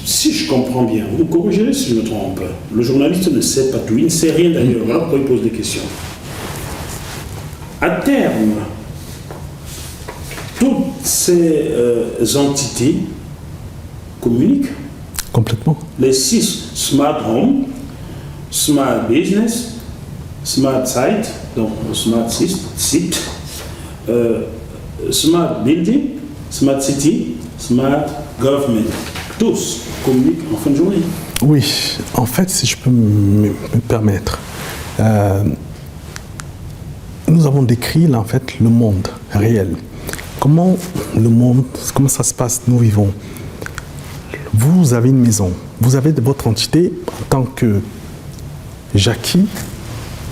Si je comprends bien, vous corrigerez si je me trompe. Le journaliste ne sait pas tout, il ne sait rien d'ailleurs. Voilà pourquoi il pose des questions. À terme, toutes ces entités communiquent. Complètement. Les 6 Smart Home, Smart Business, Smart Site, donc Smart Site, Smart Building, Smart City, Smart Government. Tous communiquent en fin de journée. Oui, en fait, si je peux me permettre, nous avons décrit là, en fait, le monde réel. Comment ça se passe, nous vivons. Vous avez une maison, vous avez votre entité en tant que Jackie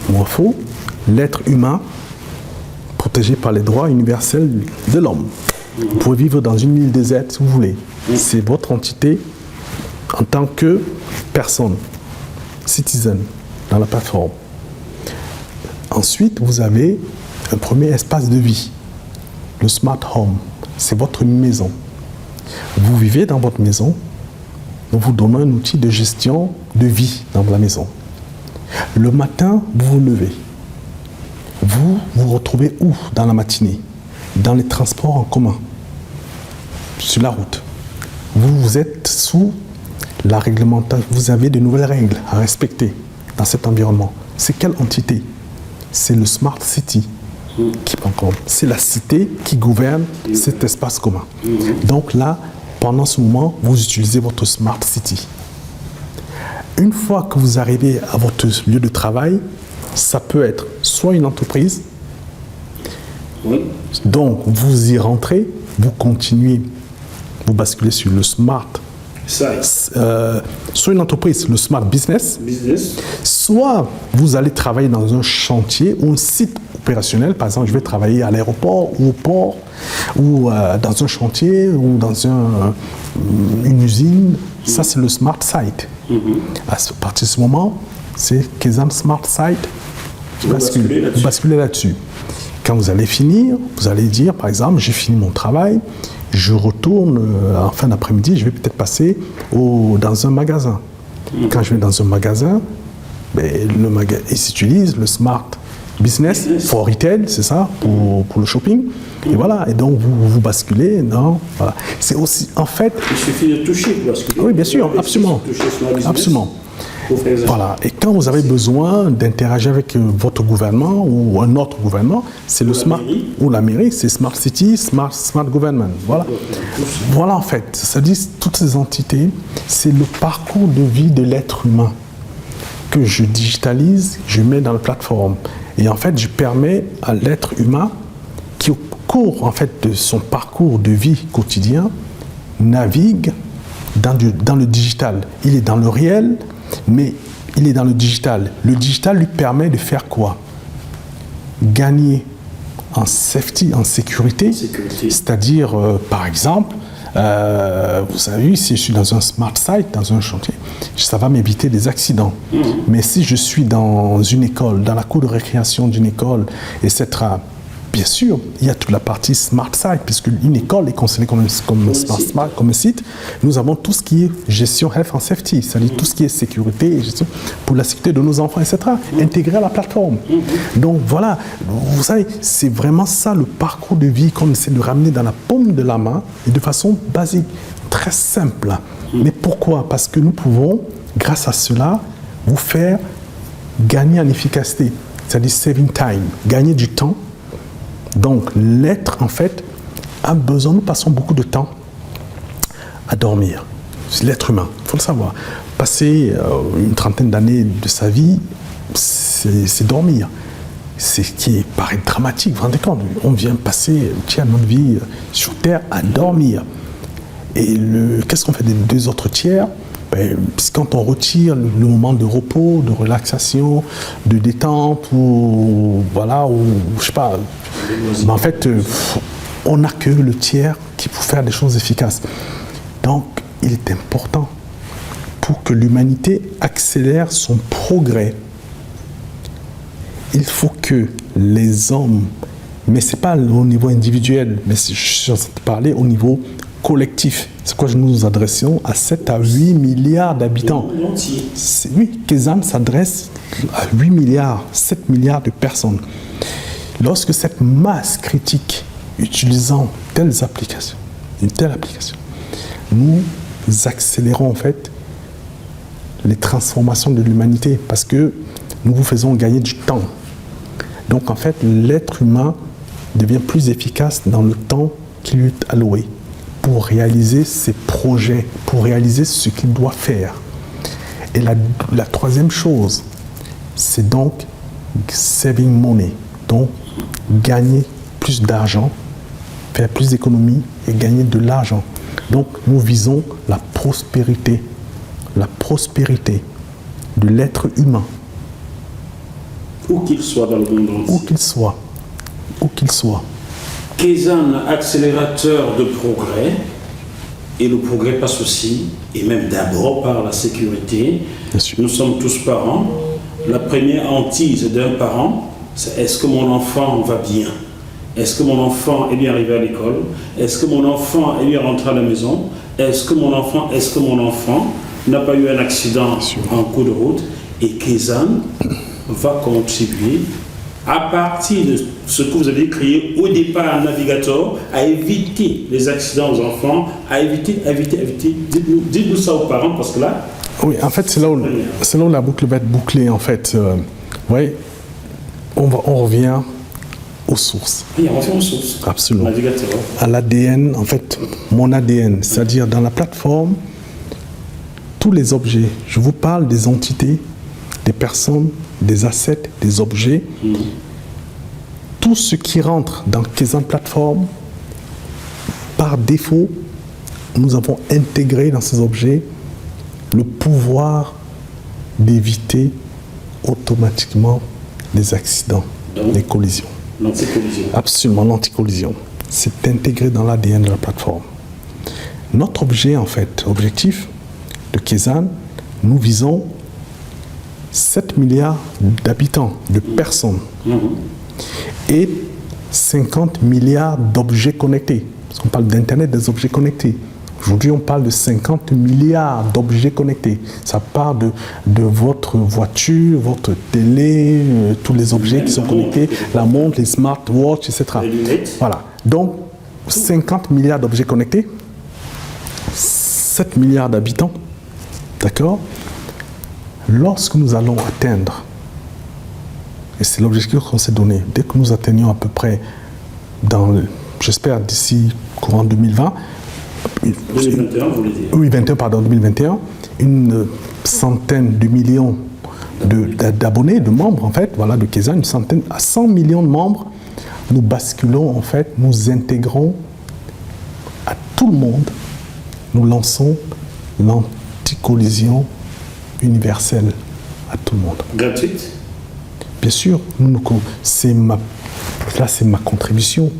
Mwafo, l'être humain protégé par les droits universels de l'homme. Vous pouvez vivre dans une île déserte si vous voulez. C'est votre entité en tant que personne, citizen, dans la plateforme. Ensuite, vous avez un premier espace de vie, le Smart Home. C'est votre maison. Vous vivez dans votre maison, nous vous donnons un outil de gestion de vie dans la maison. Le matin, vous vous levez. Vous vous retrouvez où dans la matinée? Dans les transports en commun, sur la route. Vous êtes sous la réglementation, vous avez de nouvelles règles à respecter dans cet environnement. C'est quelle entité? C'est le Smart City. C'est la cité qui gouverne cet espace commun. Donc là, pendant ce moment, vous utilisez votre Smart City. Une fois que vous arrivez à votre lieu de travail, ça peut être soit une entreprise, donc vous y rentrez, vous continuez, vous basculez sur le Smart soit une entreprise, le Smart Business, soit vous allez travailler dans un chantier ou un site opérationnel. Par exemple, je vais travailler à l'aéroport ou au port, ou dans un chantier ou dans une usine. Ça, c'est le Smart Site. À partir de ce moment, c'est Kezan Smart Site. Vous basculez là-dessus. Quand vous allez finir, vous allez dire, par exemple, j'ai fini mon travail, je retourne en fin d'après-midi, je vais peut-être passer dans un magasin. Quand je vais dans un magasin, ils utilisent le Smart Business for Retail, c'est ça, pour le shopping. Et voilà, et donc vous basculez, non, voilà. C'est aussi, en fait... Il suffit de toucher pour basculer. Oui, bien sûr, absolument. Absolument. Voilà, et quand vous avez besoin d'interagir avec votre gouvernement ou un autre gouvernement, c'est le Smart, ou la mairie, c'est Smart City, Smart Government. Voilà. Voilà, en fait, ça dit toutes ces entités, c'est le parcours de vie de l'être humain que je digitalise, je mets dans la plateforme. Et en fait, je permets à l'être humain qui, au cours en fait, de son parcours de vie quotidien, navigue dans le digital. Il est dans le réel, mais il est dans le digital. Le digital lui permet de faire quoi? Gagner en safety, en sécurité. C'est-à-dire, par exemple, vous savez, si je suis dans un smart site, dans un chantier, ça va m'éviter des accidents. Mais si je suis dans une école, dans la cour de récréation d'une école, etc., bien sûr, il y a toute la partie smart site, puisque une école est considérée comme un site. Nous avons tout ce qui est gestion health and safety, c'est-à-dire tout ce qui est sécurité et gestion pour la sécurité de nos enfants, etc., intégré à la plateforme. Donc voilà, vous savez, c'est vraiment ça le parcours de vie qu'on essaie de ramener dans la paume de la main et de façon basique, très simple. Mais pourquoi? Parce que nous pouvons, grâce à cela, vous faire gagner en efficacité, c'est-à-dire saving time, gagner du temps. Donc, l'être, en fait, a besoin, nous passons beaucoup de temps à dormir. C'est l'être humain, il faut le savoir. Passer une trentaine d'années de sa vie, c'est dormir. C'est ce qui paraît dramatique, vous vous rendez compte? On vient passer le tiers de notre vie sur Terre à dormir. Et qu'est-ce qu'on fait des 2 autres tiers? C'est quand on retire le moment de repos, de relaxation, de détente, ou voilà, ou je sais pas. Mais en fait, on n'a que le tiers qui peut faire des choses efficaces. Donc, il est important pour que l'humanité accélère son progrès. Il faut que les hommes, mais c'est pas au niveau individuel, mais je suis en train de parler au niveau collectif. C'est quoi nous nous adressons à 7 à 8 milliards d'habitants. Oui, Kezan s'adresse à 8 milliards, 7 milliards de personnes. Lorsque cette masse critique, utilisant une telle application, nous accélérons en fait les transformations de l'humanité parce que nous vous faisons gagner du temps. Donc en fait, l'être humain devient plus efficace dans le temps qui lui est alloué pour réaliser ses projets, pour réaliser ce qu'il doit faire. Et la troisième chose, c'est donc saving money, donc gagner plus d'argent, faire plus d'économies et gagner de l'argent. Donc nous visons la prospérité de l'être humain. Où qu'il soit dans le monde entier. Où qu'il soit. Kezan, accélérateur de progrès, et le progrès passe aussi, et même d'abord par la sécurité. Nous sommes tous parents. La première hantise d'un parent, c'est est-ce que mon enfant va bien? Est-ce que mon enfant est bien arrivé à l'école? Est-ce que mon enfant est bien rentré à la maison? Est-ce que mon enfant n'a pas eu un accident en cours de route? Et Kezan va contribuer à partir de ce que vous avez créé au départ un navigateur, à éviter les accidents aux enfants, à éviter. Dites-nous ça aux parents parce que là... Oui, en fait, c'est là où la boucle va être bouclée, en fait. Oui, on revient aux sources. Oui, on revient aux sources. Absolument. Navigateur. À l'ADN, en fait, mon ADN, c'est-à-dire dans la plateforme, tous les objets, je vous parle des entités, des personnes, des assets, des objets, tout ce qui rentre dans Kezan Plateforme, par défaut, nous avons intégré dans ces objets le pouvoir d'éviter automatiquement les accidents, les collisions. L'anticollision. Absolument, l'anticollision. C'est intégré dans l'ADN de la plateforme. Notre objet, en fait, objectif de Kezan, nous visons 7 milliards d'habitants, de personnes, et 50 milliards d'objets connectés. Parce qu'on parle d'Internet des objets connectés. Aujourd'hui, on parle de 50 milliards d'objets connectés. Ça part de votre voiture, votre télé, tous les objets qui sont connectés, la montre, les smartwatches, etc. Voilà. Donc, 50 milliards d'objets connectés, 7 milliards d'habitants, d'accord? Lorsque nous allons atteindre, et c'est l'objectif qu'on s'est donné, dès que nous atteignons à peu près, j'espère d'ici courant 2020, 2021, vous voulez dire? Oui, 2021, une centaine de millions d'abonnés, de membres, en fait, voilà, de Kezan, une centaine à 100 millions de membres, nous basculons, en fait, nous intégrons à tout le monde, nous lançons l'anticollision universelle à tout le monde. Gratuite? Bien sûr, c'est ma contribution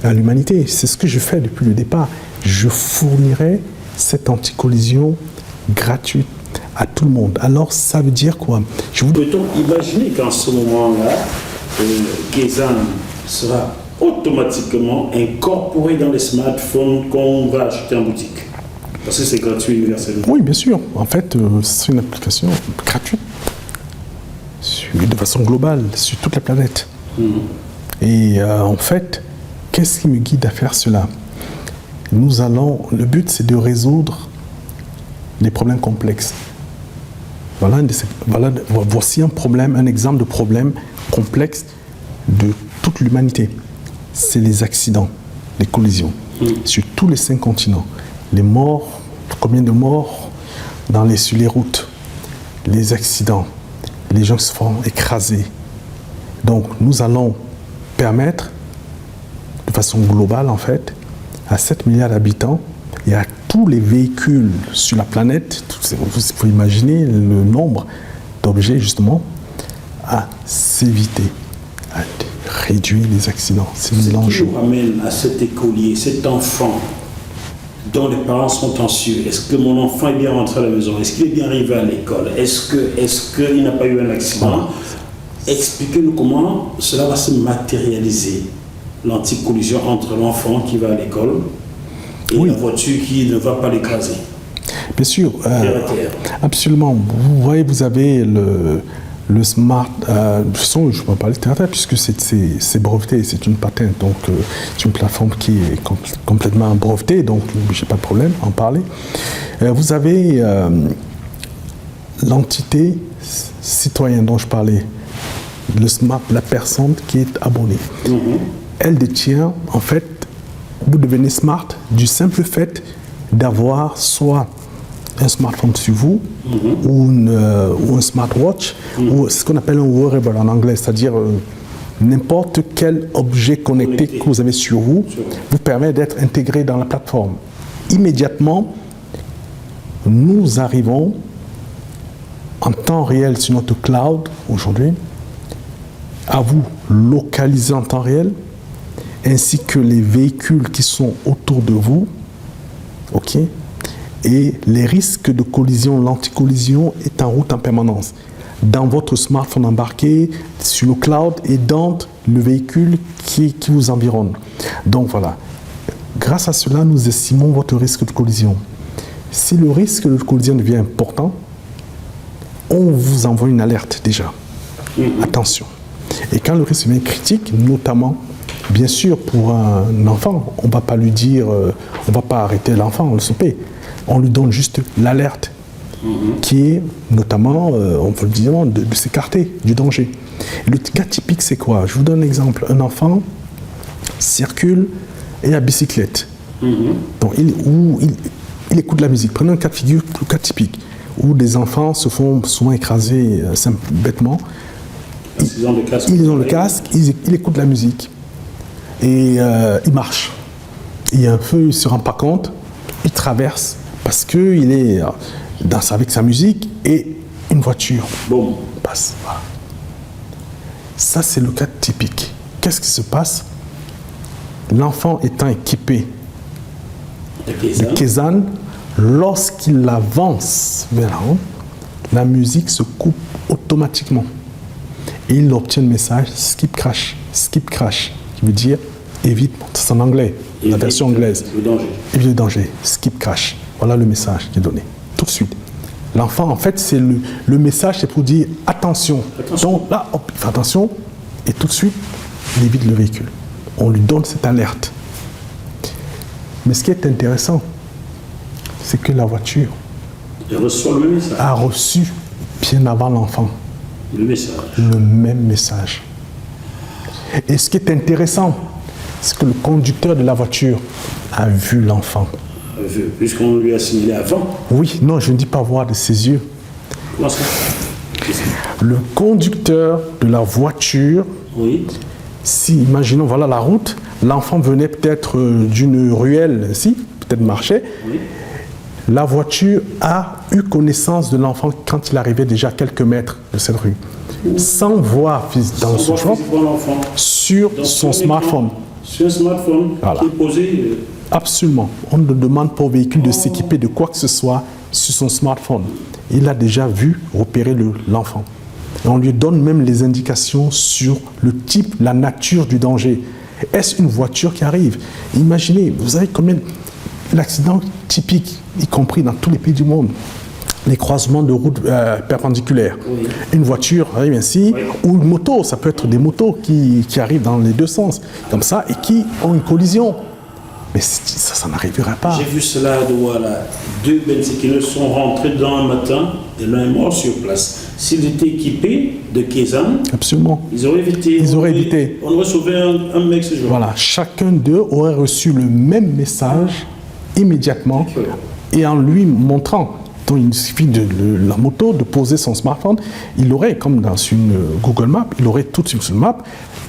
à l'humanité. C'est ce que je fais depuis le départ. Je fournirai cette anticollision gratuite à tout le monde. Alors, ça veut dire quoi? Peut-on imaginer qu'en ce moment-là, Kezan sera automatiquement incorporé dans les smartphones qu'on va acheter en boutique? Parce que c'est gratuit universellement. Oui, bien sûr. En fait, c'est une application gratuite, de façon globale, sur toute la planète. Et en fait, qu'est-ce qui me guide à faire cela? Le but, c'est de résoudre les problèmes complexes. Voici un exemple de problème complexe de toute l'humanité. C'est les accidents, les collisions, sur tous les 5 continents. Les morts, combien de morts sur les routes, les accidents, les gens qui se font écraser. Donc, nous allons permettre, de façon globale, en fait, à 7 milliards d'habitants et à tous les véhicules sur la planète, il faut imaginer le nombre d'objets, justement, à s'éviter, à réduire les accidents. C'est l'enjeu. Ce qui nous ramène à cet écolier, cet enfant dont les parents sont anxieux. Est-ce que mon enfant est bien rentré à la maison? Est-ce qu'il est bien arrivé à l'école? Est-ce qu'il n'a pas eu un accident? Expliquez-nous comment cela va se matérialiser, l'anticollision entre l'enfant qui va à l'école et la voiture qui ne va pas l'écraser. Bien sûr, absolument. Vous voyez, vous avez le smart, je ne peux pas parler de terre à terre puisque c'est breveté, c'est une patente, donc c'est une plateforme qui est complètement brevetée, donc je n'ai pas de problème à en parler. Vous avez l'entité citoyenne dont je parlais, le smart, la personne qui est abonnée. Elle détient, en fait, vous devenez smart du simple fait d'avoir soit un smartphone sur vous ou un smartwatch ou ce qu'on appelle un wearable en anglais, c'est-à-dire n'importe quel objet connecté que vous avez sur vous vous permet d'être intégré dans la plateforme. Immédiatement, nous arrivons en temps réel sur notre cloud aujourd'hui à vous localiser en temps réel ainsi que les véhicules qui sont autour de vous, ok, et les risques de collision, l'anti-collision est en route en permanence dans votre smartphone embarqué, sur le cloud et dans le véhicule qui vous environne. Donc voilà, grâce à cela, nous estimons votre risque de collision. Si le risque de collision devient important, on vous envoie une alerte déjà. Attention. Et quand le risque devient critique, notamment, bien sûr, pour un enfant, on ne va pas lui dire, on ne va pas arrêter l'enfant, on le sait. On lui donne juste l'alerte, qui est notamment, on peut le dire, de s'écarter du danger. Le cas typique, c'est quoi? Je vous donne un exemple. Un enfant circule et à bicyclette. Donc, il écoute de la musique. Prenez un cas de figure, le cas typique, où des enfants se font souvent écraser bêtement. Ils ont le casque, ils écoutent de la musique. Et il marche. Il y a un feu, il ne se rend pas compte, il traverse parce qu'il est avec sa musique et une voiture passe. Voilà. Ça, c'est le cas typique. Qu'est-ce qui se passe? L'enfant étant équipé de Kézanne, lorsqu'il avance vers la route, la musique se coupe automatiquement. Et il obtient le message skip crash, qui veut dire évite, c'est en anglais, la version anglaise. Évite le danger, skip crash. Voilà le message qui est donné, tout de suite. L'enfant, en fait, c'est le message, c'est pour dire attention. Donc là, hop, il fait attention, et tout de suite, il évite le véhicule. On lui donne cette alerte. Mais ce qui est intéressant, c'est que la voiture a reçu, bien avant l'enfant, le même message. Et ce qui est intéressant, c'est que le conducteur de la voiture a vu l'enfant. Puisqu'on lui a assimilé avant. Oui, non, je ne dis pas voir de ses yeux. Comment ça? Le conducteur de la voiture, si, imaginons, voilà la route, l'enfant venait peut-être d'une ruelle, peut-être marchait. La voiture a eu connaissance de l'enfant quand il arrivait déjà à quelques mètres de cette rue. Sans voir dans son champ, sur son smartphone. Sur un smartphone qui est posé. Absolument. On ne demande pas au véhicule de s'équiper de quoi que ce soit sur son smartphone. Il a déjà vu repérer l'enfant. Et on lui donne même les indications sur le type, la nature du danger. Est-ce une voiture qui arrive? Imaginez, vous savez combien l'accident typique, y compris dans tous les pays du monde, les croisements de routes perpendiculaires. Une voiture arrive ainsi, ou une moto, ça peut être des motos qui arrivent dans les deux sens, comme ça, et qui ont une collision. Mais ça n'arrivera pas. J'ai vu cela à Douala. Deux Benzikinos sont rentrés dedans un matin et l'un est mort sur place. S'ils étaient équipés de Kézanne, absolument, ils auraient évité. On aurait sauvé un mec ce jour. Voilà, chacun d'eux aurait reçu le même message immédiatement et en lui montrant. Donc il suffit de la moto de poser son smartphone, il aurait, comme dans une Google Maps, il aurait tout de suite sur le map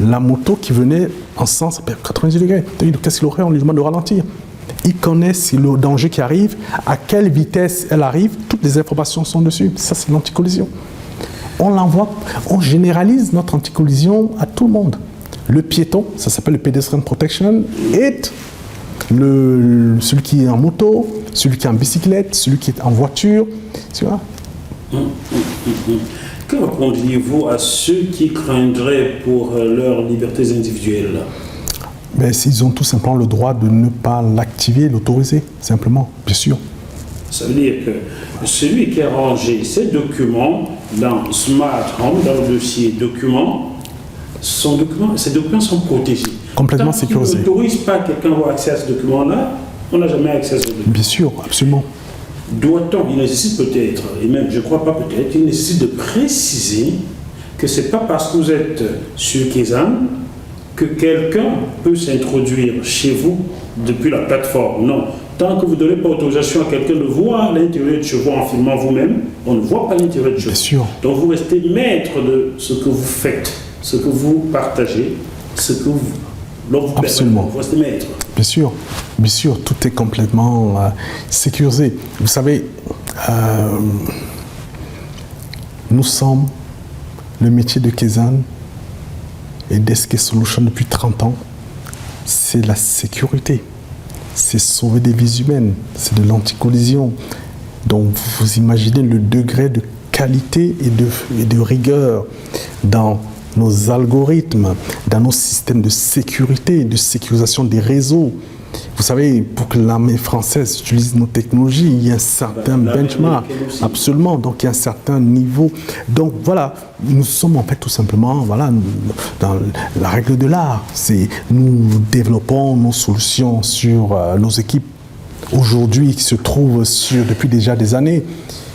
la moto qui venait en sens à 90 degrés. Qu'est-ce qu'il aurait? On lui demande de ralentir. Il connaît le danger qui arrive, à quelle vitesse elle arrive, toutes les informations sont dessus. Ça, c'est l'anticollision. On l'envoie, on généralise notre anticollision à tout le monde. Le piéton, ça s'appelle le pedestrian protection, et celui qui est en moto, celui qui est en bicyclette, celui qui est en voiture, tu vois. Que répondriez-vous à ceux qui craindraient pour leurs libertés individuelles? Mais ils ont tout simplement le droit de ne pas l'activer, l'autoriser, simplement, bien sûr. Ça veut dire que celui qui a rangé ses documents dans Smart Home, dans le dossier documents, ces documents sont protégés. Complètement sécurisés. On n'autorise pas quelqu'un à avoir accès à ce document-là, on n'a jamais accès à ce document. Bien sûr, absolument. Doit-on, il nécessite peut-être, et même je ne crois pas peut-être, il nécessite de préciser que ce n'est pas parce que vous êtes sur Kezan que quelqu'un peut s'introduire chez vous depuis la plateforme. Non. Tant que vous ne donnez pas autorisation à quelqu'un de voir l'intérieur de chez vous en filmant vous-même, on ne voit pas l'intérieur de chez vous. Bien sûr. Donc vous restez maître de ce que vous faites, ce que vous partagez, ce que vous... Absolument. Vous restez maître. Bien sûr, tout est complètement sécurisé. Vous savez, nous sommes le métier de Kezan et d'SK Solutions depuis 30 ans. C'est la sécurité, c'est sauver des vies humaines, c'est de l'anticollision. Donc vous imaginez le degré de qualité et de rigueur dans nos algorithmes, dans nos systèmes de sécurité, de sécurisation des réseaux. Vous savez, pour que l'armée française utilise nos technologies, il y a un certain benchmark. Absolument, donc il y a un certain niveau. Donc voilà, nous sommes en fait tout simplement dans la règle de l'art. Nous développons nos solutions sur nos équipes aujourd'hui qui se trouvent depuis déjà des années.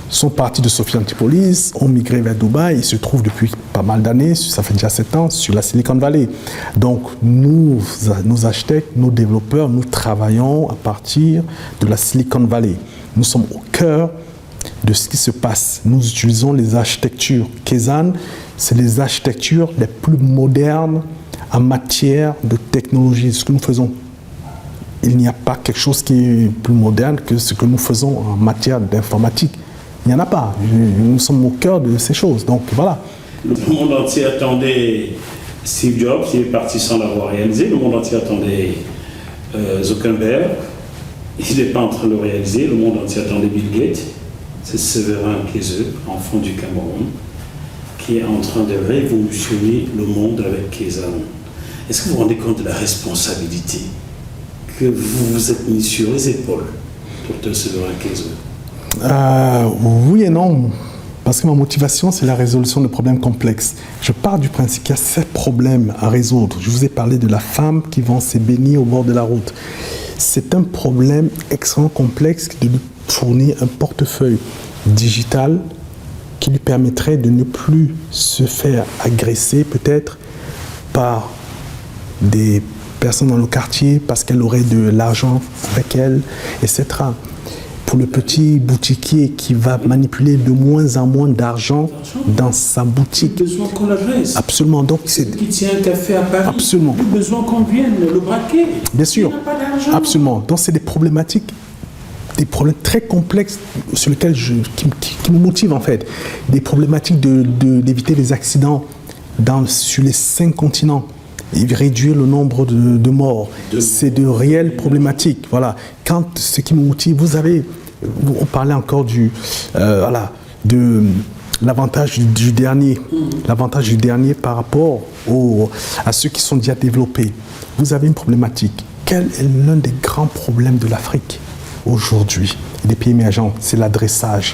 Sont partis de Sophia Antipolis, ont migré vers Dubaï, ils se trouvent depuis pas mal d'années, ça fait déjà 7 ans, sur la Silicon Valley. Donc nous, nos architectes, nos développeurs, nous travaillons à partir de la Silicon Valley. Nous sommes au cœur de ce qui se passe. Nous utilisons les architectures. Kezan, c'est les architectures les plus modernes en matière de technologie. Ce que nous faisons, il n'y a pas quelque chose qui est plus moderne que ce que nous faisons en matière d'informatique. Il n'y en a pas. Nous sommes au cœur de ces choses. Donc voilà. Le monde entier attendait Steve Jobs, il est parti sans l'avoir réalisé. Le monde entier attendait Zuckerberg, il n'est pas en train de le réaliser. Le monde entier attendait Bill Gates. C'est Séverin Kézeux, enfant du Cameroun, qui est en train de révolutionner le monde avec Kezan. Est-ce que vous vous rendez compte de la responsabilité que vous vous êtes mis sur les épaules, Dr Séverin Kézeux? Oui et non, parce que ma motivation, c'est la résolution de problèmes complexes. Je pars du principe qu'il y a 7 problèmes à résoudre. Je vous ai parlé de la femme qui vend ses bénis au bord de la route. C'est un problème extrêmement complexe de lui fournir un portefeuille digital qui lui permettrait de ne plus se faire agresser peut-être par des personnes dans le quartier parce qu'elle aurait de l'argent avec elle, etc. Pour le petit boutiquier qui va manipuler de moins en moins d'argent dans sa boutique. Il a besoin qu'on l'adresse. Absolument. Donc c'est qui tient un café à Paris. Absolument. Il a besoin qu'on vienne le braquer. Bien sûr. Il n'a pas d'argent. Absolument. Donc c'est des problématiques, des problèmes très complexes sur lesquels qui me motivent en fait. Des problématiques d'éviter les accidents sur les 5 continents. Et réduire le nombre de morts. C'est de réelles problématiques. Voilà. Ce qui me motive, on parlait encore de l'avantage du dernier. L'avantage du dernier par rapport à ceux qui sont déjà développés. Vous avez une problématique. Quel est l'un des grands problèmes de l'Afrique aujourd'hui, des pays émergents? C'est l'adressage.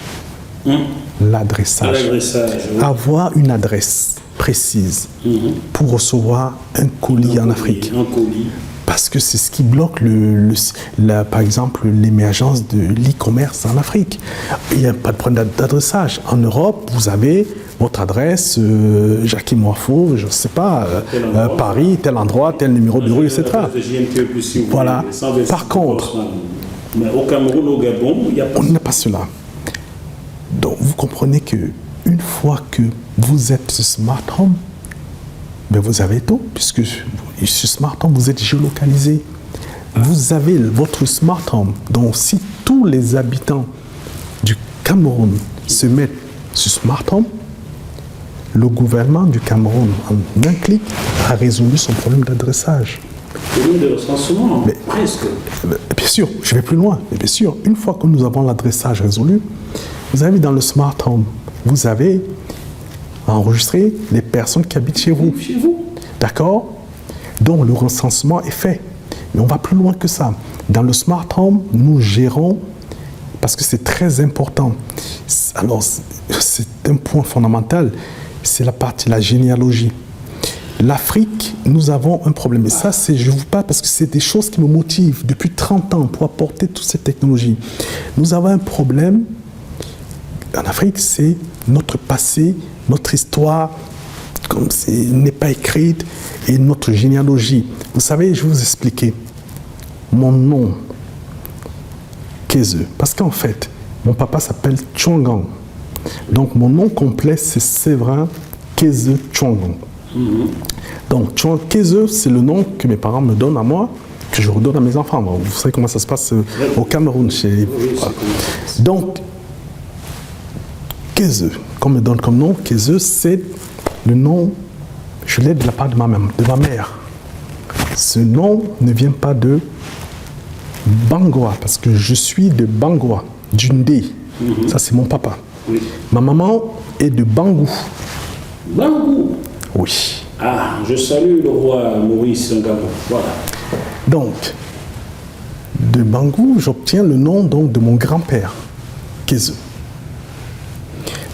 L'adressage. Oui. Avoir une adresse précise pour recevoir un colis en Afrique. Un colis. Parce que c'est ce qui bloque, par exemple, l'émergence de l'e-commerce en Afrique. Il n'y a pas de problème d'adressage. En Europe, vous avez votre adresse, Jacques Moifo, je ne sais pas, Paris, tel endroit, tel numéro de bureau, etc. Voilà. Par contre, mais au Cameroun, au Gabon, il n'y a pas. On n'a pas cela. Donc, vous comprenez qu'une fois que vous êtes ce smart home, ben vous avez tout, puisque ce smart home, vous êtes géolocalisé. Vous avez votre smart home. Donc, si tous les habitants du Cameroun se mettent sur smart home, le gouvernement du Cameroun, en un clic, a résolu son problème d'adressage. De recensement, presque. Bien sûr, je vais plus loin. Mais bien sûr, une fois que nous avons l'adressage résolu, vous avez dans le smart home, vous avez enregistré les personnes qui habitent chez vous. Chez vous. D'accord? Donc le recensement est fait. Mais on va plus loin que ça. Dans le Smart Home, nous gérons, parce que c'est très important. Alors, c'est un point fondamental, c'est la généalogie. L'Afrique, nous avons un problème. Et ça, je vous parle parce que c'est des choses qui me motivent depuis 30 ans pour apporter toutes ces technologies. Nous avons un problème en Afrique, c'est notre passé, notre histoire, comme n'est pas écrite, et notre généalogie. Vous savez, je vais vous expliquer. Mon nom, Keze, parce qu'en fait, mon papa s'appelle Tchongang. Donc, mon nom complet, c'est Séverin Keze Tchongang. Donc, Keze, c'est le nom que mes parents me donnent à moi, que je redonne à mes enfants. Bon, vous savez comment ça se passe au Cameroun. Voilà. Donc, Keze, qu'on me donne comme nom, Keze, c'est le nom, je l'ai de la part de ma mère. Ce nom ne vient pas de Bangoa, parce que je suis de Bangoa, d'Undé. Ça, c'est mon papa. Oui. Ma maman est de Bangou. Bangou? Oui. Ah, je salue le roi Maurice Ngabo. Voilà. Donc, de Bangou, j'obtiens le nom donc, de mon grand-père, Keze.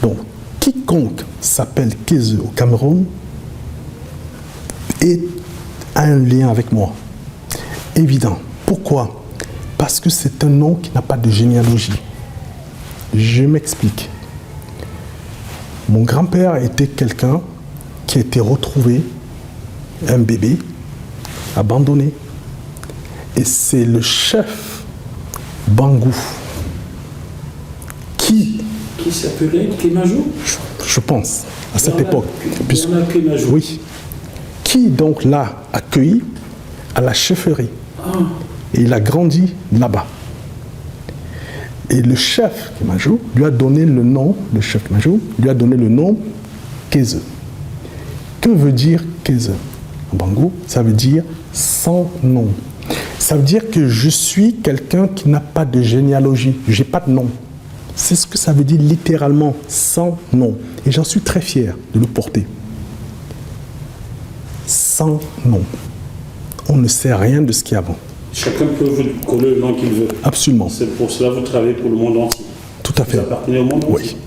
Donc, quiconque s'appelle Keze au Cameroun a un lien avec moi. Évident. Pourquoi? Parce que c'est un nom qui n'a pas de généalogie. Je m'explique. Mon grand-père était quelqu'un qui a été retrouvé, un bébé, abandonné. Et c'est le chef Bangou qui s'appelait Kémajou? Je pense, à cette époque. Kémajou. Oui. Qui donc l'a accueilli à la chefferie. Et il a grandi là-bas. Et le chef Kémajou lui a donné le nom, Keze. Que veut dire Keze? En Bangou, ça veut dire sans nom. Ça veut dire que je suis quelqu'un qui n'a pas de généalogie. Je n'ai pas de nom. C'est ce que ça veut dire littéralement, sans nom. Et j'en suis très fier de le porter. Sans nom. On ne sait rien de ce qu'il y a avant. Chacun peut vous coller le nom qu'il veut. Absolument. C'est pour cela que vous travaillez pour le monde entier. Tout à fait. Vous appartenez au monde entier. Oui.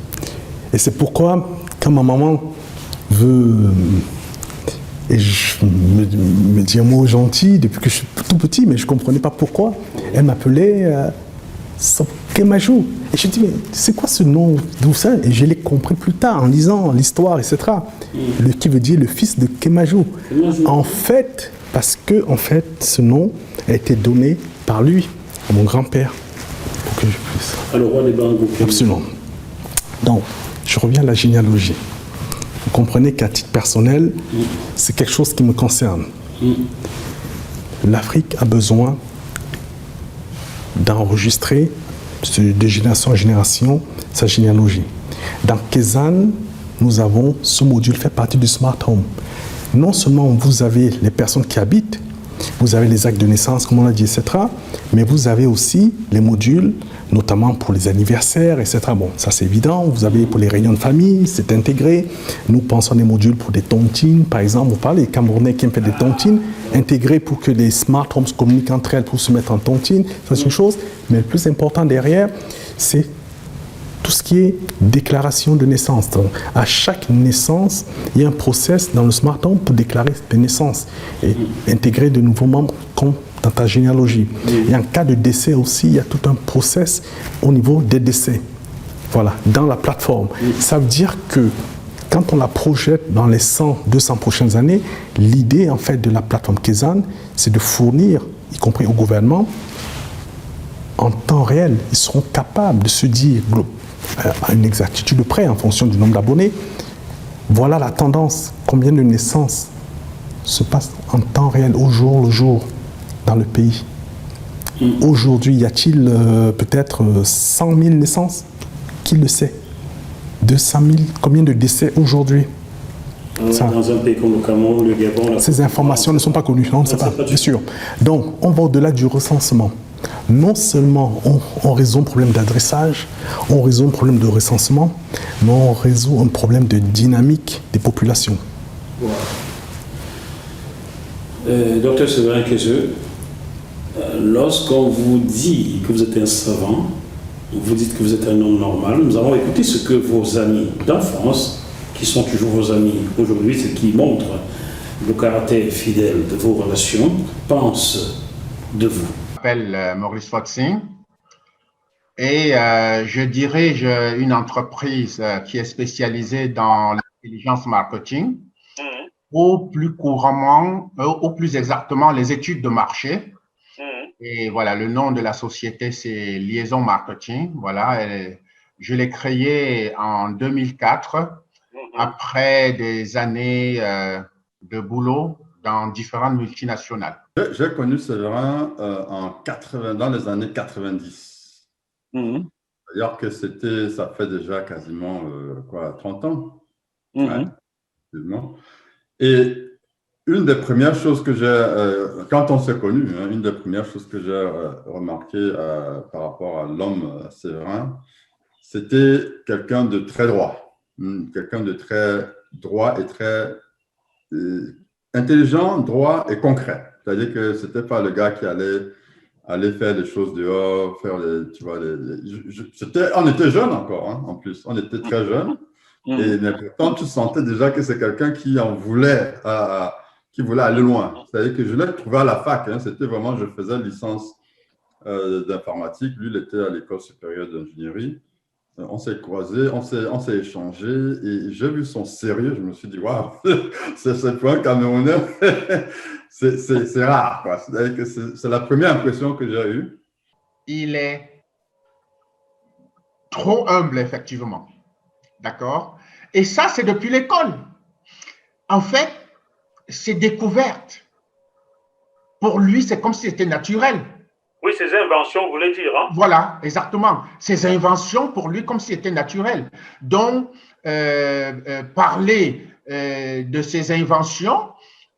Et c'est pourquoi, quand ma maman veut et je me dis un mot gentil depuis que je suis tout petit, mais je ne comprenais pas pourquoi, elle m'appelait Kémajou. Et je me dis, mais c'est quoi ce nom, d'où ça? Et je l'ai compris plus tard en lisant l'histoire, etc. Qui veut dire le fils de Kémajou. En fait, parce que ce nom a été donné par lui, à mon grand-père, pour que je puisse. Le roi des Bangou. Absolument. Donc, je reviens à la généalogie. Vous comprenez qu'à titre personnel, c'est quelque chose qui me concerne. L'Afrique a besoin d'enregistrer de génération en génération sa généalogie. Dans Kezan, nous avons ce module fait partie du Smart Home. Non seulement vous avez les personnes qui habitent, vous avez les actes de naissance, comme on l'a dit, etc. Mais vous avez aussi les modules, notamment pour les anniversaires, etc. Bon, ça c'est évident. Vous avez pour les réunions de famille, c'est intégré. Nous pensons des modules pour des tontines, par exemple. Vous parlez des Camerounais qui aiment faire des tontines, intégrés pour que les smart homes communiquent entre elles pour se mettre en tontine. Ça c'est une chose. Mais le plus important derrière, c'est tout ce qui est déclaration de naissance. Donc, à chaque naissance, il y a un process dans le Smart Home pour déclarer des naissances et intégrer de nouveaux membres comme dans ta généalogie. Et en cas de décès aussi, il y a tout un process au niveau des décès. Voilà, dans la plateforme. Ça veut dire que quand on la projette dans les 100, 200 prochaines années, l'idée en fait de la plateforme Kezan, c'est de fournir, y compris au gouvernement, en temps réel, ils seront capables de se dire à une exactitude près en fonction du nombre d'abonnés. Voilà la tendance. Combien de naissances se passent en temps réel, au jour le jour, dans le pays? Aujourd'hui, y a-t-il peut-être 100 000 naissances? Qui le sait? 200 000? Combien de décès aujourd'hui? Dans un pays comme le Cameroun, le Gabon... Ces informations ne sont pas connues, non, on ne sait pas, bien sûr. Donc, on va au-delà du recensement. Non seulement on résout un problème d'adressage, on résout un problème de recensement, mais on résout un problème de dynamique des populations. Docteur Séverin Kézeux, lorsqu'on vous dit que vous êtes un savant, vous dites que vous êtes un homme normal, nous avons écouté ce que vos amis d'enfance, qui sont toujours vos amis aujourd'hui, ce qui montre le caractère fidèle de vos relations, pensent de vous. Je m'appelle Maurice Foxing et je dirige une entreprise qui est spécialisée dans l'intelligence marketing, ou plus couramment, ou plus exactement, les études de marché. Et voilà, le nom de la société, c'est Liaison Marketing. Voilà, je l'ai créée en 2004, après des années de boulot dans différentes multinationales. J'ai connu Séverin dans les années 90. C'est-à-dire que ça fait déjà quasiment 30 ans. Ouais, effectivement. Et une des premières choses que j'ai, quand on s'est connus, une des premières choses que j'ai remarqué par rapport à l'homme Séverin, c'était quelqu'un de très droit. Quelqu'un de très droit et très intelligent, droit et concret. C'est-à-dire que ce n'était pas le gars qui allait faire des choses dehors, faire tu vois, on était jeunes encore, hein, en plus. On était très jeunes. Et pourtant, tu sentais déjà que c'est quelqu'un qui voulait aller loin. C'est-à-dire que je l'ai trouvé à la fac. Hein, c'était vraiment, je faisais licence d'informatique. Lui, il était à l'école supérieure d'ingénierie. On s'est croisés, on s'est échangé et j'ai vu son sérieux. Je me suis dit, waouh, c'est pour un Camerounais, c'est rare, quoi. C'est-à-dire que c'est la première impression que j'ai eue. Il est trop humble, effectivement. D'accord? Et ça, c'est depuis l'école. En fait, ses découvertes, pour lui, c'est comme si c'était naturel. Oui, ses inventions, vous voulez dire. Hein? Voilà, exactement. Ses inventions, pour lui, comme si c'était naturel. Donc, parler de ses inventions,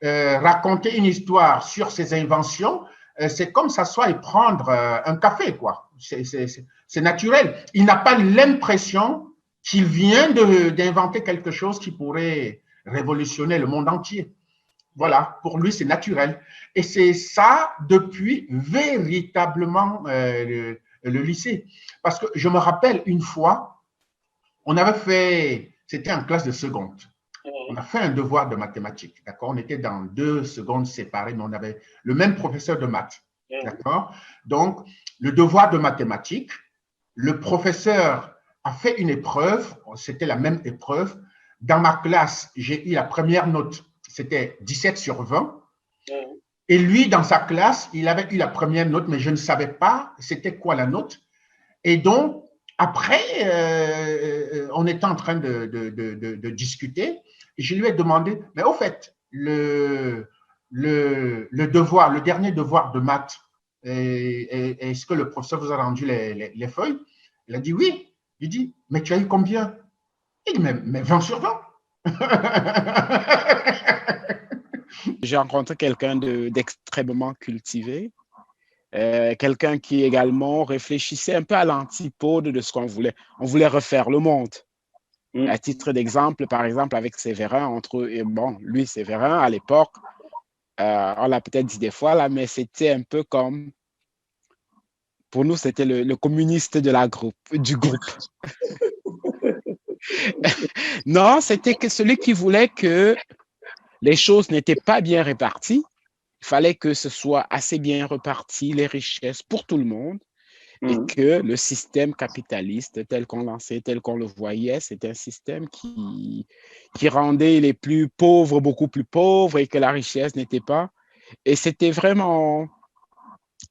raconter une histoire sur ses inventions, c'est comme s'asseoir et prendre un café, quoi. C'est naturel. Il n'a pas l'impression qu'il vient d'inventer quelque chose qui pourrait révolutionner le monde entier. Voilà, pour lui, c'est naturel. Et c'est ça depuis véritablement le lycée. Parce que je me rappelle une fois, on avait fait, c'était en classe de seconde, on a fait un devoir de mathématiques, d'accord? On était dans 2 secondes séparées, mais on avait le même professeur de maths, d'accord? Donc, le devoir de mathématiques, le professeur a fait une épreuve, c'était la même épreuve. Dans ma classe, j'ai eu la première note, c'était 17 sur 20. Et lui, dans sa classe, il avait eu la première note, mais je ne savais pas c'était quoi la note. Et donc, après, on était en train de discuter, et je lui ai demandé, mais au fait, le devoir, le dernier devoir de maths, est-ce que le professeur vous a rendu les feuilles? Il a dit oui. Il dit, mais tu as eu combien? Il dit, mais 20 sur 20. J'ai rencontré quelqu'un d'extrêmement cultivé, quelqu'un qui également réfléchissait un peu à l'antipode de ce qu'on voulait. On voulait refaire le monde. À titre d'exemple, par exemple, avec Séverin, lui, Séverin, à l'époque, on l'a peut-être dit des fois, là, mais c'était un peu comme, pour nous, c'était le communiste du groupe. Non, c'était que celui qui voulait que les choses n'étaient pas bien réparties. Il fallait que ce soit assez bien reparti, les richesses pour tout le monde, et que le système capitaliste, tel qu'on lançait, tel qu'on le voyait, c'était un système qui rendait les plus pauvres beaucoup plus pauvres et que la richesse n'était pas. Et c'était vraiment...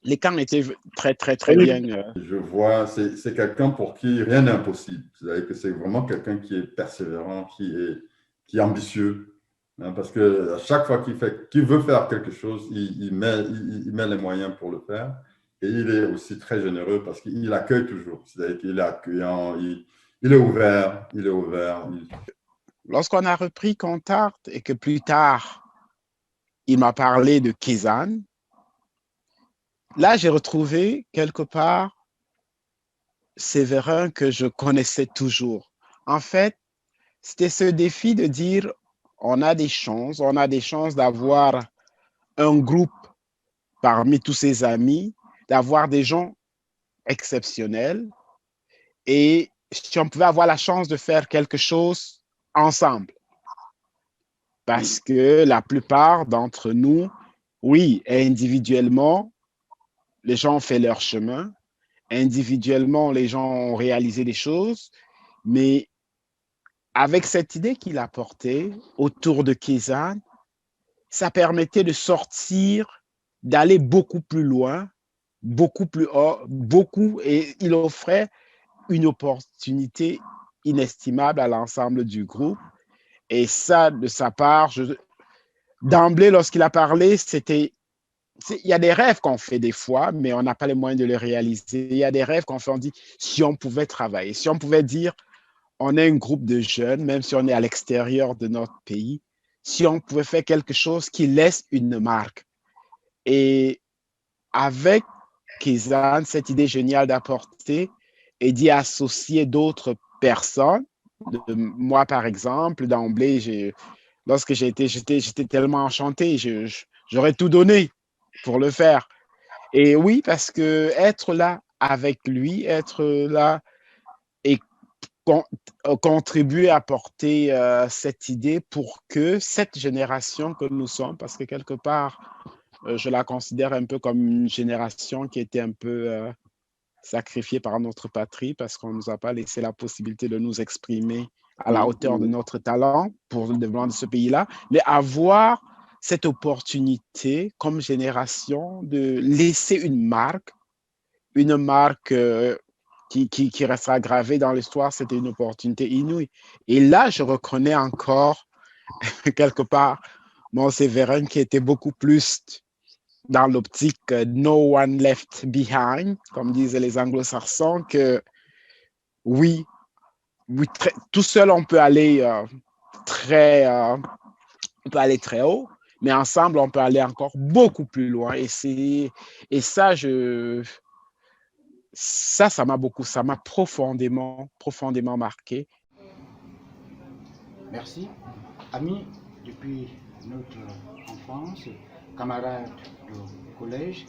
Les camps étaient très, très, très bien. Je vois, c'est quelqu'un pour qui rien n'est impossible. C'est-à-dire que c'est vraiment quelqu'un qui est persévérant, qui est ambitieux. Hein, parce que à chaque fois qu'il veut faire quelque chose, il met les moyens pour le faire. Et il est aussi très généreux parce qu'il accueille toujours. C'est-à-dire qu'il est accueillant, il est ouvert. Lorsqu'on a repris contact et que plus tard, il m'a parlé de Kizan, là, j'ai retrouvé quelque part Séverin que je connaissais toujours. En fait, c'était ce défi de dire on a des chances d'avoir un groupe parmi tous ses amis, d'avoir des gens exceptionnels et si on pouvait avoir la chance de faire quelque chose ensemble. Parce que la plupart d'entre nous, oui, individuellement, les gens ont fait leur chemin. Individuellement, les gens ont réalisé des choses. Mais avec cette idée qu'il a portée autour de Kizan, ça permettait de sortir, d'aller beaucoup plus loin, beaucoup plus haut, et il offrait une opportunité inestimable à l'ensemble du groupe. Et ça, de sa part, d'emblée, lorsqu'il a parlé, il y a des rêves qu'on fait des fois, mais on n'a pas les moyens de les réaliser. Il y a des rêves qu'on fait, on dit, si on pouvait travailler, si on pouvait dire, on est un groupe de jeunes, même si on est à l'extérieur de notre pays, si on pouvait faire quelque chose qui laisse une marque. Et avec Kizan, cette idée géniale d'apporter et d'y associer d'autres personnes, moi par exemple, d'emblée, lorsque j'étais tellement enchanté, j'aurais tout donné pour le faire. Et oui, parce que être là avec lui, être là et contribuer à porter cette idée pour que cette génération que nous sommes, parce que quelque part, je la considère un peu comme une génération qui était un peu sacrifiée par notre patrie parce qu'on ne nous a pas laissé la possibilité de nous exprimer à la hauteur de notre talent pour le développement de ce pays-là, mais avoir cette opportunité comme génération de laisser une marque qui restera gravée dans l'histoire, c'était une opportunité inouïe. Et là, je reconnais encore quelque part mon Séverin qui était beaucoup plus dans l'optique no one left behind, comme disent les anglo-saxons, que oui, tout seul on peut aller très haut, mais ensemble on peut aller encore beaucoup plus loin. Et ça, ça m'a profondément marqué. Merci. Amis depuis notre enfance, camarades du collège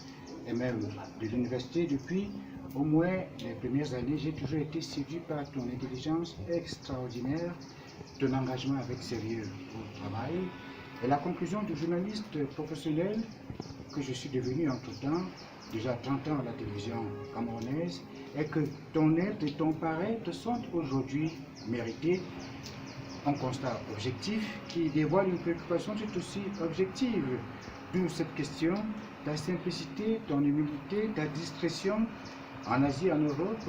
et même de l'université, depuis au moins les premières années, j'ai toujours été séduit par ton intelligence extraordinaire, ton engagement avec sérieux au travail et la conclusion du journaliste professionnel que je suis devenu entre-temps, déjà 30 ans à la télévision camerounaise, et que ton aide et ton paraître sont aujourd'hui mérités. Un constat objectif qui dévoile une préoccupation tout aussi objective. D'où cette question, ta simplicité, ton humilité, ta discrétion en Asie, en Europe,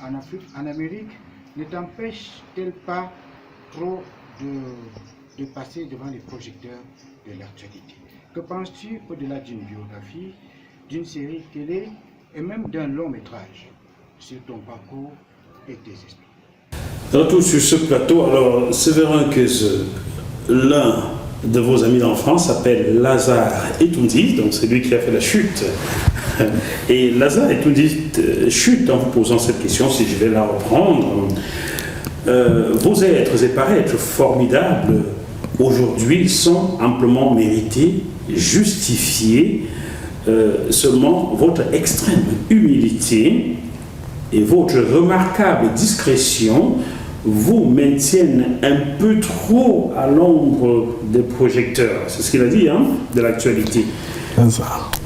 en Afrique, en Amérique, ne t'empêche-t-elle pas trop de passer devant les projecteurs de l'actualité? Que penses-tu au-delà d'une biographie, d'une série télé et même d'un long métrage sur ton parcours et tes esprits? Retour sur ce plateau. Alors, Séverin Quezeux, l'un de vos amis d'enfance s'appelle Lazare Etoundi, donc c'est lui qui a fait la chute. Et Lazare Etoundi chute en vous posant cette question, si je vais la reprendre. Vos êtres et paraîtres formidables aujourd'hui sont amplement mérités, justifiés. Seulement votre extrême humilité et votre remarquable discrétion vous maintiennent un peu trop à l'ombre des projecteurs. C'est ce qu'il a dit, hein, de l'actualité.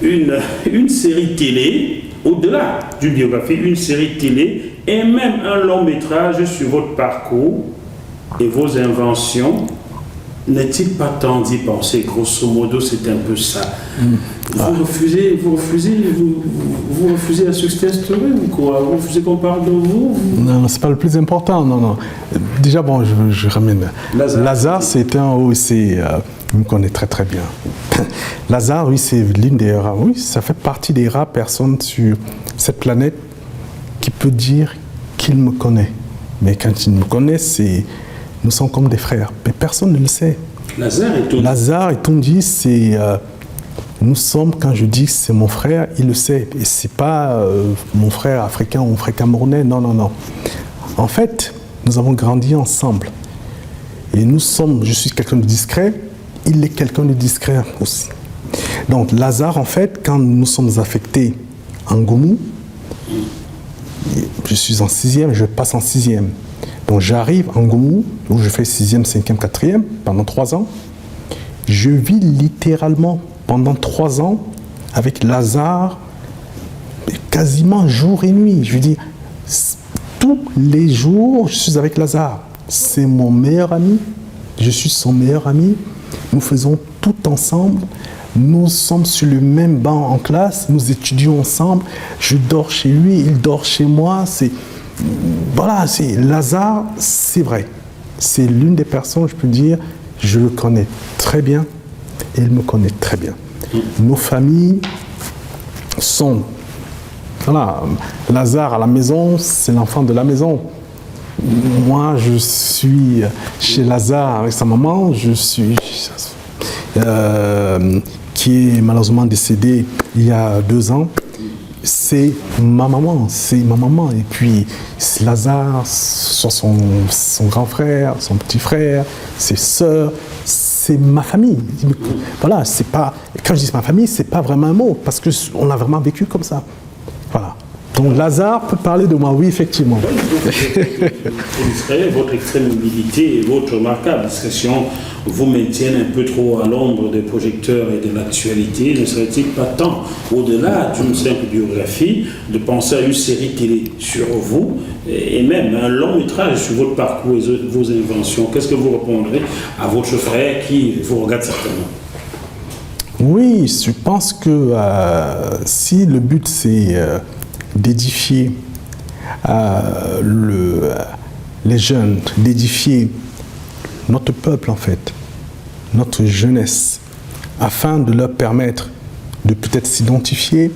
Une série télé, au-delà d'une biographie, une série télé et même un long métrage sur votre parcours et vos inventions, n'est-il pas temps d'y penser? Grosso modo, c'est un peu ça. Vous refusez à succès ou quoi? Vous refusez qu'on parle de vous? Non, c'est pas le plus important, non. Déjà, bon, je ramène. Lazare, c'est un OEC, il me connaît très très bien. Lazare, oui, c'est l'une des rares, oui, ça fait partie des rares personnes sur cette planète qui peut dire qu'il me connaît. Mais quand il me connaît, nous sommes comme des frères, mais personne ne le sait. Lazare Etoundi, c'est... nous sommes, quand je dis que c'est mon frère, il le sait. Et ce n'est pas mon frère africain ou mon frère camerounais, non. En fait, nous avons grandi ensemble. Et je suis quelqu'un de discret, il est quelqu'un de discret aussi. Donc, Lazare, en fait, quand nous sommes affectés en Goumou, je suis en 6e, je passe en 6e. Donc, j'arrive en Goumou, où je fais 6e, 5e, 4e, pendant 3 ans. Je vis littéralement pendant 3 ans avec Lazare, quasiment jour et nuit. Je veux dire, tous les jours, je suis avec Lazare. C'est mon meilleur ami. Je suis son meilleur ami. Nous faisons tout ensemble. Nous sommes sur le même banc en classe. Nous étudions ensemble. Je dors chez lui, il dort chez moi. Voilà, Lazare, c'est vrai. C'est l'une des personnes, je peux dire, je le connais très bien et il me connaît très bien. Nos familles sont... Voilà, Lazare à la maison, c'est l'enfant de la maison. Moi, je suis chez Lazare avec sa maman, qui est malheureusement décédée il y a 2 ans. C'est ma maman. Et puis Lazare, soit son grand frère, son petit frère, ses sœurs, c'est ma famille. Voilà, c'est pas, quand je dis ma famille, c'est pas vraiment un mot, parce qu'on a vraiment vécu comme ça. Voilà. Donc Lazare peut parler de moi, oui, effectivement. Votre extrême mobilité et votre remarquable discrétion vous maintiennent un peu trop à l'ombre des projecteurs et de l'actualité. Ne serait-il pas temps, au-delà d'une simple biographie, de penser à une série télé sur vous et même un long métrage sur votre parcours et vos inventions? Qu'est-ce que vous répondrez à votre frère qui vous regarde certainement? Oui, je pense que si le but c'est d'édifier les jeunes, d'édifier notre peuple en fait, notre jeunesse, afin de leur permettre de peut-être s'identifier,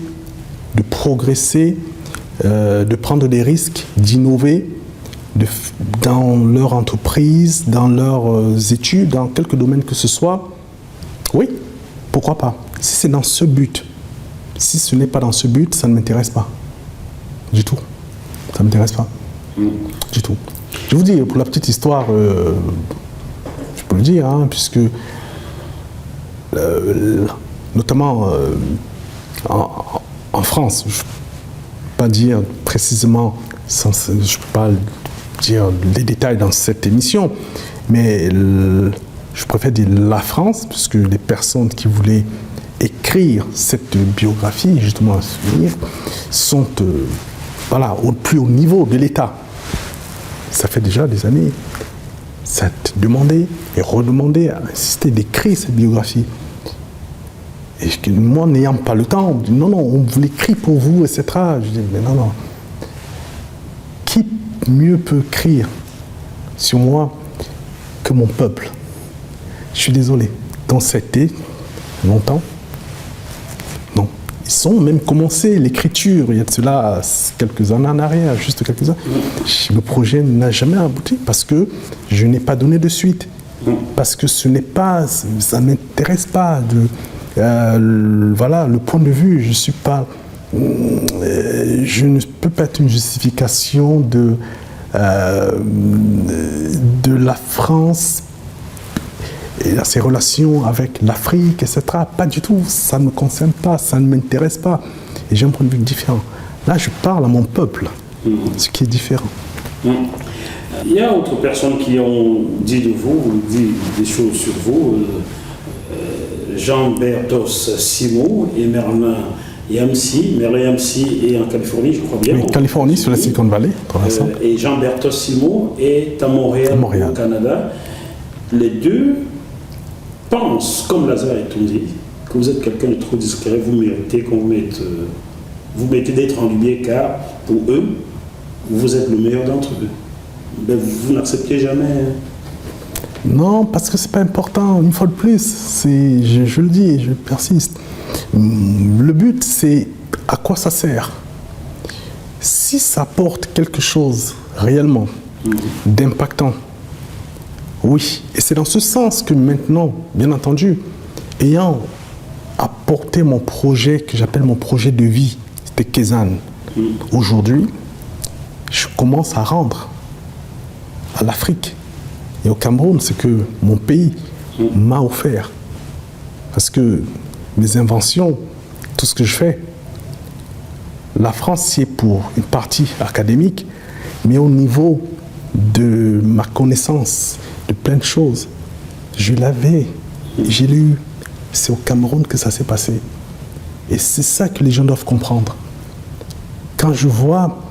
de progresser, de prendre des risques, d'innover dans leur entreprise, dans leurs études, dans quelque domaine que ce soit, oui. Pourquoi pas? Si c'est dans ce but. Si ce n'est pas dans ce but, ça ne m'intéresse pas. Du tout. Ça ne m'intéresse pas. Du tout. Je vous dis, pour la petite histoire, je peux le dire, hein, puisque notamment en France, je ne peux pas dire précisément, je ne peux pas dire les détails dans cette émission, mais je préfère dire la France, puisque les personnes qui voulaient écrire cette biographie, justement à souvenir, sont voilà, au plus haut niveau de l'État. Ça fait déjà des années. Ça a été demandé et redemandé, à insister d'écrire cette biographie. Et moi, n'ayant pas le temps, on dit non, on vous l'écrit pour vous, etc. Je dis, mais non. Qui mieux peut écrire sur moi que mon peuple? Je suis désolé. Donc ça a été longtemps. Non. Ils ont même commencé l'écriture, il y a de cela quelques années en arrière, juste quelques années. Le projet n'a jamais abouti parce que je n'ai pas donné de suite. Parce que ça ne m'intéresse pas. Voilà, le point de vue, je ne peux pas être une justification de la France et à ses relations avec l'Afrique, etc. Pas du tout, ça ne me concerne pas, ça ne m'intéresse pas. Et j'ai un point de vue différent. Là, je parle à mon peuple, ce qui est différent. Il y a d'autres personnes qui ont dit de vous, dit des choses sur vous. Jean-Bertos Simo et Merlin Yamsi. Merlin Yamsi est en Californie, je crois bien. Oui, Californie, sur la Silicon Valley, pour l'instant. Et Jean-Bertos Simo est à Montréal, au Canada. Les deux pensent, comme Lazare et Tondi, que vous êtes quelqu'un de trop discret, vous méritez qu'on vous mettez d'être en lumière, car pour eux, vous êtes le meilleur d'entre eux. Mais vous n'acceptez jamais. Non, parce que c'est pas important. Une fois de plus, je le dis et je persiste. Le but, c'est à quoi ça sert. Si ça apporte quelque chose réellement d'impactant, oui. Et c'est dans ce sens que maintenant, bien entendu, ayant apporté mon projet que j'appelle mon projet de vie, c'était Kézanne. Aujourd'hui, je commence à rendre à l'Afrique et au Cameroun ce que mon pays m'a offert. Parce que mes inventions, tout ce que je fais. La France, c'est pour une partie académique, mais au niveau de ma connaissance de plein de choses, je l'avais, j'ai lu. C'est au Cameroun que ça s'est passé. Et c'est ça que les gens doivent comprendre. Quand je vois,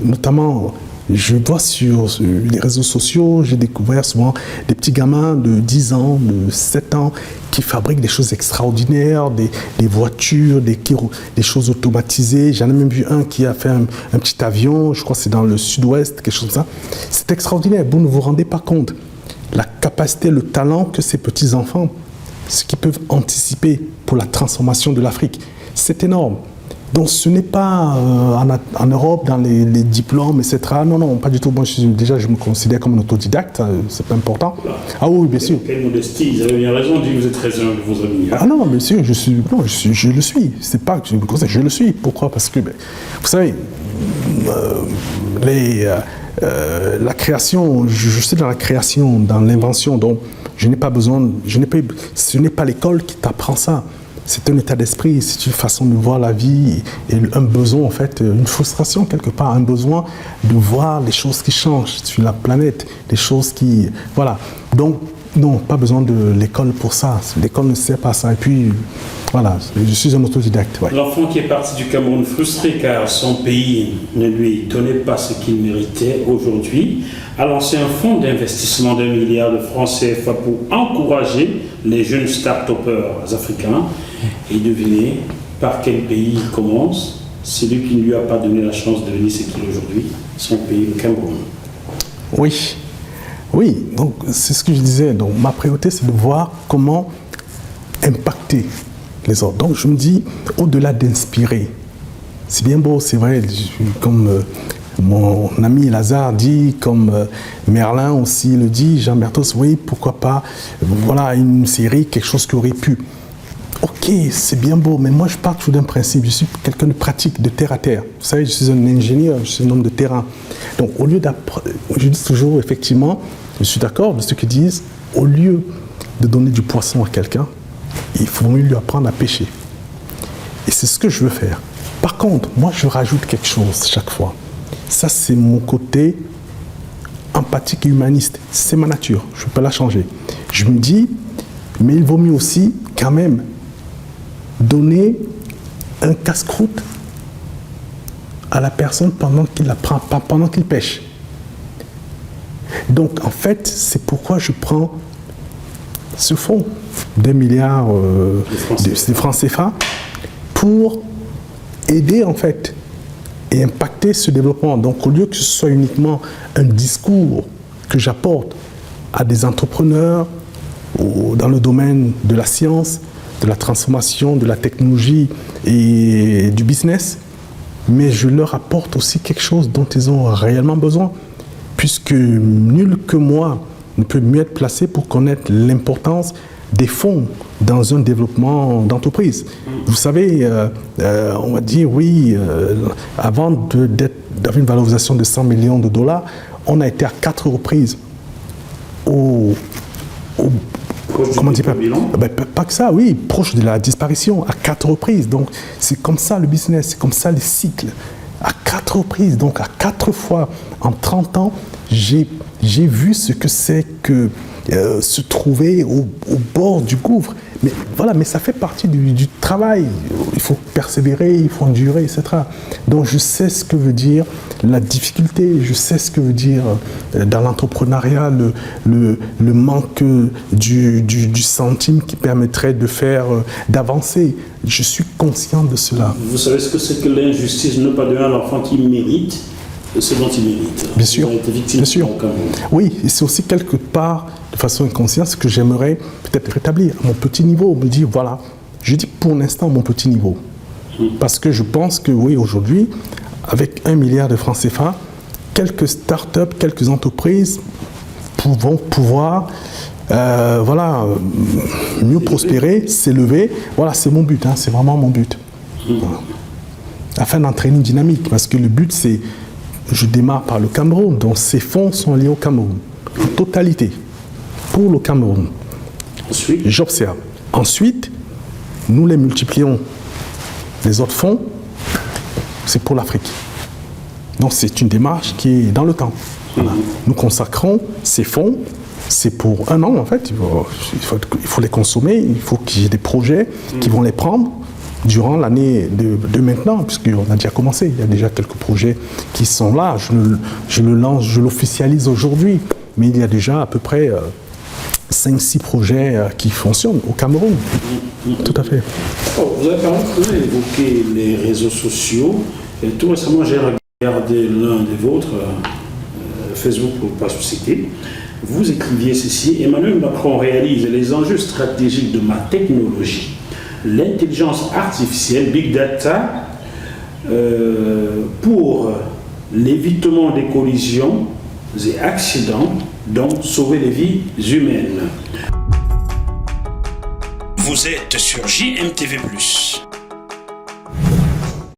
notamment, je vois sur les réseaux sociaux, j'ai découvert souvent des petits gamins de 10 ans, de 7 ans, qui fabriquent des choses extraordinaires, des voitures, des choses automatisées. J'en ai même vu un qui a fait un petit avion, je crois que c'est dans le sud-ouest, quelque chose comme ça. C'est extraordinaire, vous ne vous rendez pas compte. La capacité, le talent que ces petits-enfants, ce qu'ils peuvent anticiper pour la transformation de l'Afrique, c'est énorme. Donc ce n'est pas en Europe, dans les diplômes, etc. Non, pas du tout. Moi, je me considère comme un autodidacte, c'est pas important. Ah oui, bien sûr. Quelle modestie, vous avez bien raison, dit que vous êtes très humble, vos amis. Ah non, bien sûr, je le suis. C'est pas que je me considère, je le suis. Pourquoi? Parce que, vous savez, la création, je suis dans la création, dans l'invention, donc je n'ai pas besoin, ce n'est pas l'école qui t'apprend ça. C'est un état d'esprit, c'est une façon de voir la vie et un besoin, en fait, une frustration quelque part, un besoin de voir les choses qui changent sur la planète, les choses qui... Voilà. Donc, non, pas besoin de l'école pour ça. L'école ne sert pas à ça. Et puis, voilà, je suis un autodidacte. Ouais. L'enfant qui est parti du Cameroun frustré car son pays ne lui donnait pas ce qu'il méritait aujourd'hui, a lancé un fonds d'investissement d'1 milliard de francs CFA pour encourager les jeunes start-upers africains. Et devinez par quel pays il commence. Celui qui ne lui a pas donné la chance de devenir ce qu'il est aujourd'hui, son pays, le Cameroun. Oui, donc c'est ce que je disais. Donc ma priorité, c'est de voir comment impacter les autres. Donc je me dis, au-delà d'inspirer, c'est bien beau, c'est vrai, comme mon ami Lazare dit, comme Merlin aussi le dit, Jean Bertos, oui, pourquoi pas, voilà, une série, quelque chose qui aurait pu. Ok, c'est bien beau, mais moi je pars toujours d'un principe, je suis quelqu'un de pratique, de terre à terre. Vous savez, je suis un ingénieur, je suis un homme de terrain. Donc au lieu d'apprendre, je dis toujours, effectivement, je suis d'accord de ceux qui disent, au lieu de donner du poisson à quelqu'un, il faut mieux lui apprendre à pêcher. Et c'est ce que je veux faire. Par contre, moi je rajoute quelque chose chaque fois. Ça c'est mon côté empathique et humaniste. C'est ma nature, je ne peux pas la changer. Je me dis, mais il vaut mieux aussi quand même donner un casse-croûte à la personne pendant qu'il apprend, pendant qu'il pêche. Donc, en fait, c'est pourquoi je prends ce fonds d'1 milliard de francs CFA pour aider, en fait, et impacter ce développement. Donc, au lieu que ce soit uniquement un discours que j'apporte à des entrepreneurs dans le domaine de la science, de la transformation, de la technologie et du business, mais je leur apporte aussi quelque chose dont ils ont réellement besoin, puisque nul que moi ne peut mieux être placé pour connaître l'importance des fonds dans un développement d'entreprise. Vous savez, on va dire, oui, avant d'avoir une valorisation de 100 millions de dollars, on a été à 4 reprises comment dire, pas que ça, oui, proche de la disparition, à 4 reprises. Donc, c'est comme ça le business, c'est comme ça les cycles. À 4 reprises, donc à 4 fois en 30 ans, j'ai vu ce que c'est que se trouver au bord du gouffre. Mais voilà, mais ça fait partie du travail. Il faut persévérer, il faut endurer, etc. Donc je sais ce que veut dire la difficulté, je sais ce que veut dire dans l'entrepreneuriat le manque du centime qui permettrait de faire, d'avancer. Je suis conscient de cela. Vous savez ce que c'est que l'injustice, ne pas donner à l'enfant qui mérite ce dont il mérite. Bien sûr, bien sûr. Oui, et c'est aussi quelque part, de façon inconsciente, ce que j'aimerais peut-être rétablir à mon petit niveau. Me dire, voilà, je dis pour l'instant mon petit niveau. Parce que je pense que, oui, aujourd'hui, avec 1 milliard de francs CFA, quelques startups, quelques entreprises vont pouvoir voilà, mieux prospérer, s'élever. Voilà, c'est mon but, hein, c'est vraiment mon but. Voilà. Afin d'entraîner une dynamique, parce que le but, c'est, je démarre par le Cameroun, donc ces fonds sont liés au Cameroun, en totalité, pour le Cameroun. Ensuite, j'observe. Ensuite, nous les multiplions. Les autres fonds, c'est pour l'Afrique. Donc c'est une démarche qui est dans le temps. Voilà. Nous consacrons ces fonds, c'est pour un an en fait, il faut les consommer, il faut qu'il y ait des projets qui vont les prendre durant l'année de maintenant, puisqu'on a déjà commencé, il y a déjà quelques projets qui sont là, je le lance, je l'officialise aujourd'hui, mais il y a déjà à peu près 5-6 projets qui fonctionnent au Cameroun. Tout à fait. Vous avez évoqué les réseaux sociaux, et tout récemment j'ai regardé l'un des vôtres, Facebook pour ne pas se citer. Vous écriviez ceci: Emmanuel Macron réalise les enjeux stratégiques de ma technologie, l'intelligence artificielle, Big Data, pour l'évitement des collisions et accidents, donc sauver les vies humaines. Vous êtes sur JMTV+.